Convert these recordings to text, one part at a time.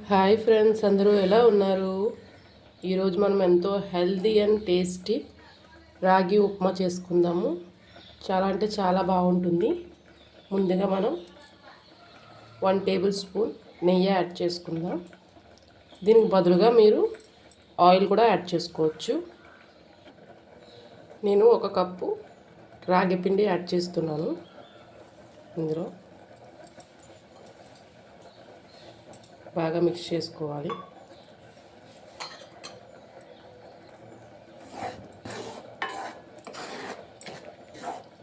Hi friends, అందరూ ఎలా ఉన్నారు? ఈరోజు మనం ఎంతో హెల్దీ అండ్ టేస్టీ రాగి ఉప్మా చేసుకుందాము. చాలా అంటే చాలా బాగుంటుంది. ముందుగా మనం 1 టేబుల్ స్పూన్ నెయ్యి యాడ్ చేసుకుందాం. దీనికి బదులుగా మీరు ఆయిల్ కూడా యాడ్ చేసుకోవచ్చు. నేను 1 కప్పు రాగి పిండి యాడ్ చేస్తున్నాను. ఇందులో బాగా మిక్స్ చేసుకోవాలి.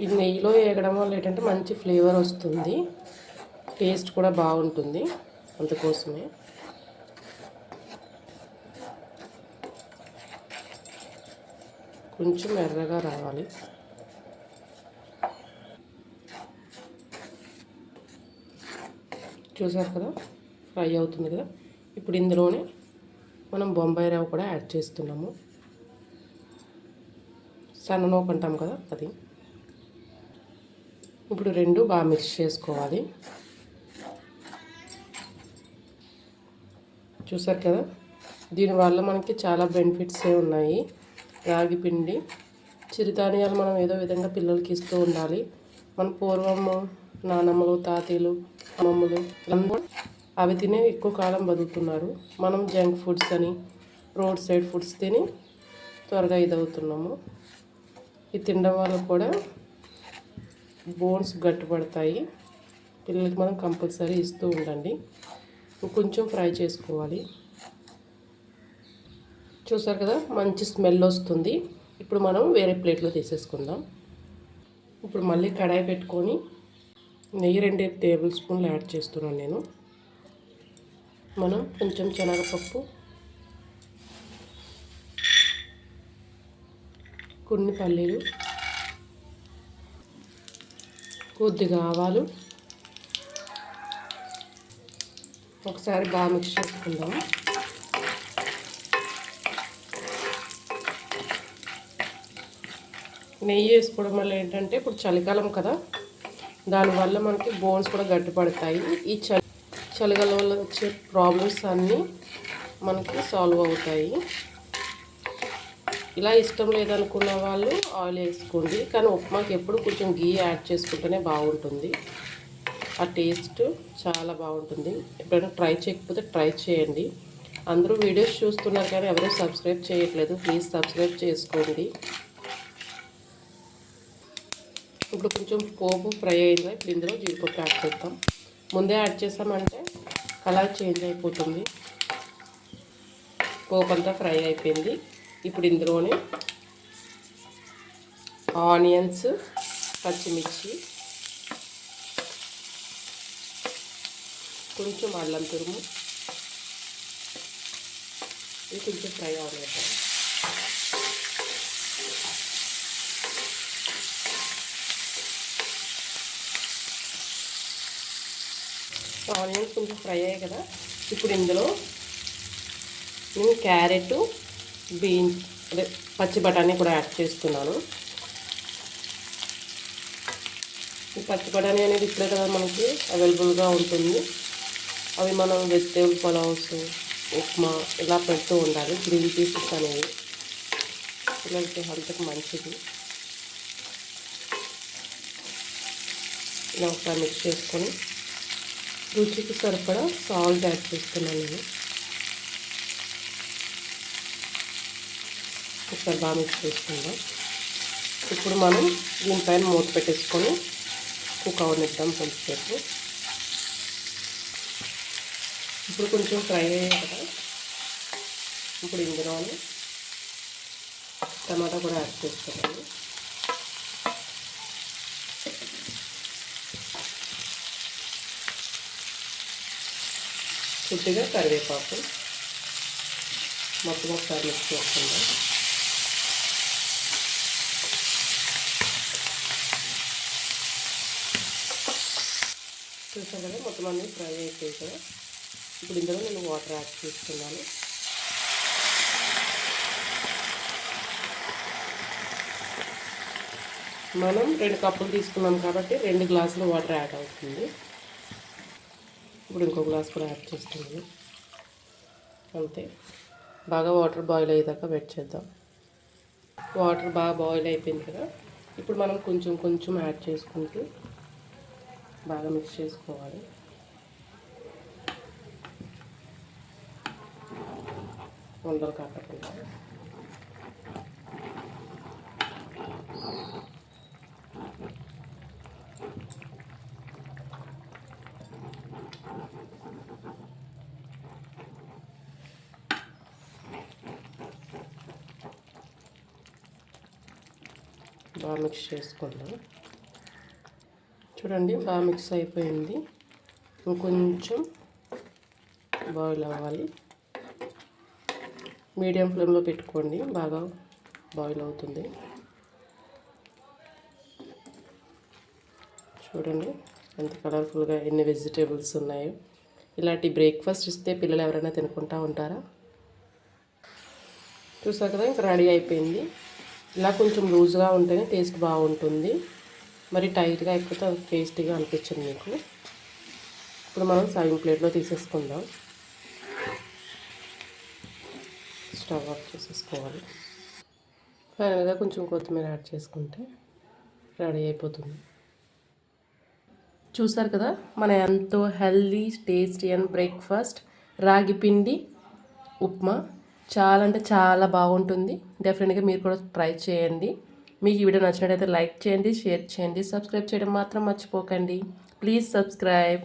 ఈ నెయ్యిలో వేయడం వల్ల ఏంటంటే మంచి ఫ్లేవర్ వస్తుంది, టేస్ట్ కూడా బాగుంటుంది. అందుకోసమే కొంచెం ఎర్రగా రావాలి. చూసారు కదా, ఫ్రై అవుతుంది కదా. ఇప్పుడు ఇందులోనే మనం బొంబాయి రవ్వ కూడా యాడ్ చేస్తున్నాము. సన్ననూక అంటాం కదా, అది. ఇప్పుడు రెండు బాగా మిక్స్ చేసుకోవాలి. చూసారు కదా, దీనివల్ల మనకి చాలా బెనిఫిట్సే ఉన్నాయి. రాగి పిండి, చిరుధాన్యాలు మనం ఏదో విధంగా పిల్లలకి ఇస్తూ ఉండాలి. మన పూర్వము నానమ్మలు, తాతయ్యలు, అమ్మమ్మలు అందరూ అవి తినే ఎక్కువ కాలం బతుకుతున్నారు. మనం జంక్ ఫుడ్స్ అని, రోడ్ సైడ్ ఫుడ్స్ తిని త్వరగా ఇదవుతున్నాము. ఇది తినడం వల్ల కూడా బోన్స్ గట్టిపడతాయి. పిల్లలకి మనం కంపల్సరీ ఇస్తూ ఉండండి. కొంచెం ఫ్రై చేసుకోవాలి. చూసారు కదా, మంచి స్మెల్ వస్తుంది. ఇప్పుడు మనం వేరే ప్లేట్లో తీసేసుకుందాం. ఇప్పుడు మళ్ళీ కడాయి పెట్టుకొని నెయ్యి 2 టేబుల్ స్పూన్లు యాడ్ చేస్తున్నాను నేను. మనం కొంచెం శనగపప్పు, కొన్ని పల్లీలు, కొద్దిగా ఆవాలు ఒకసారి బాగా మిక్స్ చేసుకుందాము. నెయ్యి వేసుకోవడం వల్ల ఏంటంటే ఇప్పుడు చలికాలం కదా, దానివల్ల మనకి బోన్స్ కూడా గట్టిపడతాయి. ఈ చలికాలం వల్ల వచ్చే ప్రాబ్లమ్స్ అన్నీ మనకి సాల్వ్ అవుతాయి. ఇలా ఇష్టం లేదనుకున్న వాళ్ళు ఆయిల్ వేసుకోండి, కానీ ఉప్మాకి ఎప్పుడు కొంచెం గీ యాడ్ చేసుకుంటేనే బాగుంటుంది. ఆ టేస్ట్ చాలా బాగుంటుంది. ఎప్పుడైనా ట్రై చేయకపోతే ట్రై చేయండి. అందరూ వీడియోస్ చూస్తున్నారు కానీ ఎవరూ సబ్స్క్రైబ్ చేయట్లేదు. ప్లీజ్ సబ్స్క్రైబ్ చేసుకోండి. ఇప్పుడు కొంచెం పోపు ఫ్రై అయింది. ఇప్పుడు ఇందులో జీడిపప్పు యాడ్ చేద్దాం. ముందే యాడ్ చేసామంటే కలర్ చేంజ్ అయిపోతుంది. పోపు అంతా ఫ్రై అయిపోయింది. ఇప్పుడు ఇందులోనే ఆనియన్స్, పచ్చిమిర్చి, కొంచెం అల్లం తురుము, ఇది కొంచెం ఫ్రై అవ్వలేదు. ఆనియన్స్ కొంచెం ఫ్రై అయ్యాయి కదా, ఇప్పుడు ఇందులో నేను క్యారెట్, బీన్స్, అదే పచ్చి బఠానీ కూడా యాడ్ చేస్తున్నాను. ఈ పచ్చి బఠానీ అనేది ఇప్పుడే కదా మనకి అవైలబుల్గా ఉంటుంది. అవి మనం వెజిటేబుల్ పలావ్స్, ఉప్మా ఇలా పెడుతూ ఉండాలి. గ్రీన్ పీసెస్ అనేవి పిల్లలకి హెల్త్కి మంచిది. ఇలా ఒకసారి మిక్స్ చేసుకొని రుచికి సరిపడా సాల్ట్ యాడ్ చేస్తున్నాను నేను. ఒకసారి బాగా మిక్స్ చేసుకుందాం. ఇప్పుడు మనం దీనిపైన మూత పెట్టేసుకొని కుక్ అవనిద్దాం కొంచెంసేపు. ఇప్పుడు కొంచెం ఫ్రై అయ్యాయి కదా, ఇప్పుడు ఇందులోనే టమాటా కూడా యాడ్ చేస్తున్నాను. కొద్దిగా కరివేపాకు, మొత్తం ఒకసారి మిక్స్ చేసుకుందాం. చూసాం కదా, మొత్తం అన్నీ ఫ్రై అయిపోయాయి కదా. ఇప్పుడు ఇందులో నేను వాటర్ యాడ్ చేస్తున్నాను. మనం 2 కప్పులు తీసుకున్నాం కాబట్టి 2 గ్లాసులు వాటర్ యాడ్ అవుతుంది. ఇప్పుడు ఇంకో గ్లాస్ కూడా యాడ్ చేస్తున్నాను. అంతే. బాగా వాటర్ బాయిల్ అయ్యేదాకా వెయిట్ చేద్దాం. వాటర్ బాగా బాయిల్ అయిపోయింది కదా, ఇప్పుడు మనం కొంచెం కొంచెం యాడ్ చేసుకుంటూ బాగా మిక్స్ చేసుకోవాలి. ఉండలు కట్టకుండా. బాగా మిక్స్ చేసుకుందాం. చూడండి బాగా మిక్స్ అయిపోయింది. ఇంకొంచెం బాయిల్ అవ్వాలి. మీడియం ఫ్లేమ్లో పెట్టుకోండి, బాగా బాయిల్ అవుతుంది. చూడండి ఎంత కలర్ఫుల్గా ఎన్ని వెజిటేబుల్స్ ఉన్నాయో. ఇలాంటి బ్రేక్ఫాస్ట్ ఇస్తే పిల్లలు ఎవరైనా తినుకుంటూ ఉంటారా? చూసారు కదా, ఇంకా రెడీ అయిపోయింది. ఇలా కొంచెం లూజ్గా ఉంటేనే టేస్ట్ బాగుంటుంది. మరి టైట్గా అయిపోతే అది టేస్టీగా అనిపించింది మీకు. ఇప్పుడు మనం సర్వింగ్ ప్లేట్లో తీసేసుకుందాం. స్టవ్ ఆఫ్ చేసేసుకోవాలి. ఫైనల్గా కొంచెం కొత్తిమీర యాడ్ చేసుకుంటే రెడీ అయిపోతుంది. చూసారు కదా, మన ఎంతో హెల్దీ టేస్టీ అండ్ బ్రేక్ఫాస్ట్ రాగి పిండి ఉప్మా. చాలా అంటే చాలా బాగుంటుంది. డెఫినెట్గా మీరు కూడా ట్రై చేయండి. మీకు ఈ వీడియో నచ్చినట్టయితే లైక్ చేయండి, షేర్ చేయండి, సబ్స్క్రైబ్ చేయడం మాత్రం మర్చిపోకండి. Please subscribe.